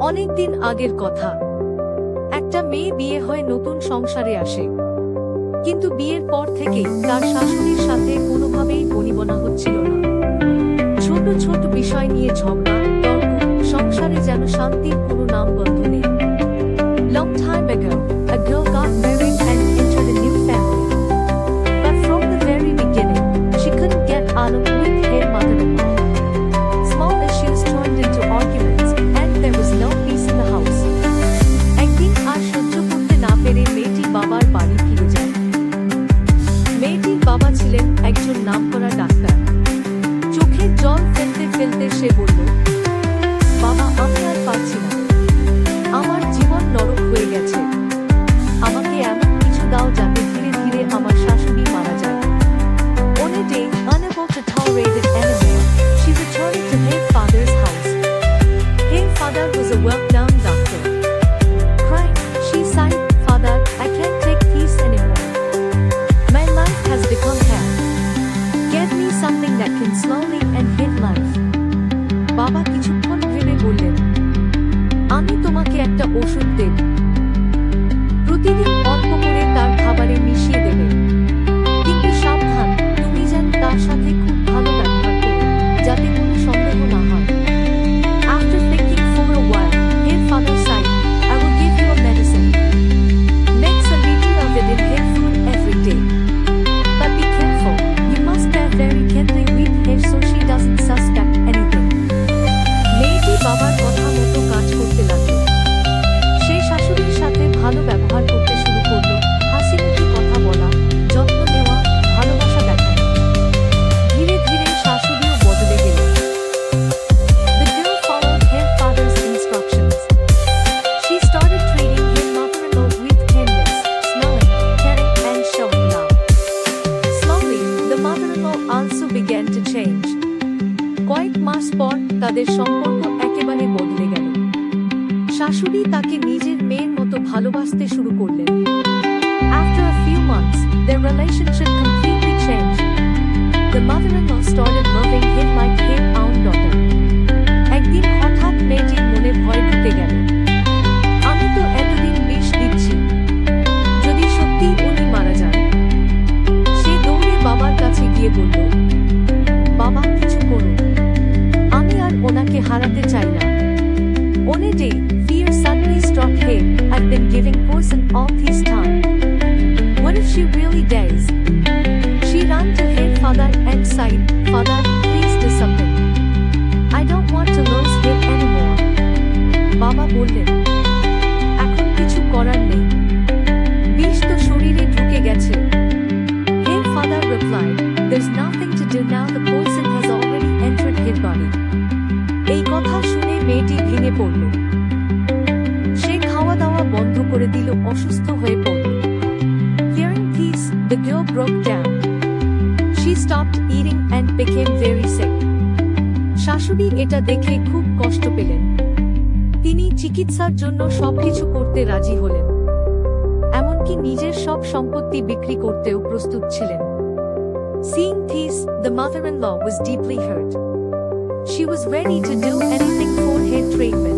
অনেকদিন আগের কথা। একটা মেয়ে বিয়ে হয়, নতুন সংসারে আসে, কিন্তু বিয়ের পর থেকেই তার শাশুড়ির সাথে কোনোভাবেই বনিবনা হচ্ছিল না। ছোট ছোট বিষয় নিয়ে ঝগড়া, তর্ক, সংসারে যেন শান্তির কোনো নামগন্ধ নেই। Long time ago, a girl got married and entered a new family. But from the very beginning, she couldn't get along with her mother-in-law. Small issues turned into arguments, and there was no peace in the house. একদিন আর সহ্য করতে না পেরে মেয়েটি বাবার বাড়ি ফিরে যায়। মেয়েটির বাবা ছিলেন একজন নামকরা ডাক্তার। চোখের জল ফেলতে ফেলতে সে বলল, বাবা, আমি আর পারছি না, আমার জীবন নরক হয়ে গেছে। আমাকে এমন কিছু দাও যাতে ধীরে ধীরে আমার শাশুড়ি মারা যায়। On a day, unable to tolerate it anymore, she returned to her father's house. Her father was a well-known doctor. Crying, she sighed, Father, I can't take peace anymore. My life has become hell. Get me something that can slowly end his life. বাবা কিছুক্ষণ ভেবে বললেন, আমি তোমাকে একটা ওষুধ দেব। প্রতিদিন অল্প করে তার খাবারে মিশিয়ে দেবে, কিন্তু সাবধান, তুমি যেন তার সাথে খুব ভালো ব্যবহার করো, যাতে কোনো সন্দেহ না হয়। After thinking for a while, her father sighed, I will give you a medicine. Mix a little of it in her food every day. But be careful, you must bear very carefully with her so she doesn't suspect anything. মেয়েটি বাবার কথা মতো কাজ করতে লাগলো। সে শাশুড়ির সাথে ভালো ব্যবহার করতে শুরু করলো, হাসিমুখে কথা বলা, যত্ন নেওয়া, ভালোবাসা দেখানো। ধীরে ধীরে শাশুড়িও বদলে গেল। The girl followed her father's instructions. She started treating her mother-in-law with kindness, smiling, caring, and showing love. Slowly, the mother-in-law also began to change. কয়েক মাস পর তাদের সম্পর্ক একেবারে বদলে গেল। শাশুড়ি তাকে নিজের মেয়ের মতো ভালোবাসতে শুরু করলেন। After a few months, their relationship completely changed. The mother-in-law started loving him like her own daughter. একদিন হঠাৎ মেয়েটির মনে ভয় ঢুকে গেল। আমি তো এতদিন বিষ দিচ্ছি, যদি সত্যি উনি মারা যান। সে দৌড়ে বাবার কাছে গিয়ে বলল, বাবা, কিছু করুন, আমি আর ওনাকে হারাতে চাই না। On a day, fear suddenly struck her. I've been giving poison all this time. What if she really dies? She ran to her father and sighed, Father, please do something. I don't want to lose him anymore. বাবা বললেন, এখন কিছু করার নেই, বিষ তো শরীরে ঢুকে গেছে। Her father replied, There's nothing to do now, the poison has already entered his body. এই কথা শুনে মেয়েটি ভেঙে পড়ল। সে খাওয়া দাওয়া বন্ধ করে দিল, অসুস্থ হয়ে পড়ল। Hearing this, the girl broke down. She stopped eating and became very sick. শাশুড়ি এটা দেখে খুব কষ্ট পেলেন। তিনি চিকিৎসার জন্য সবকিছু করতে রাজি হলেন, এমনকি নিজের সব সম্পত্তি বিক্রি করতেও প্রস্তুত ছিলেন। Seeing this, the mother-in-law was deeply hurt. She was ready to do anything for her treatment.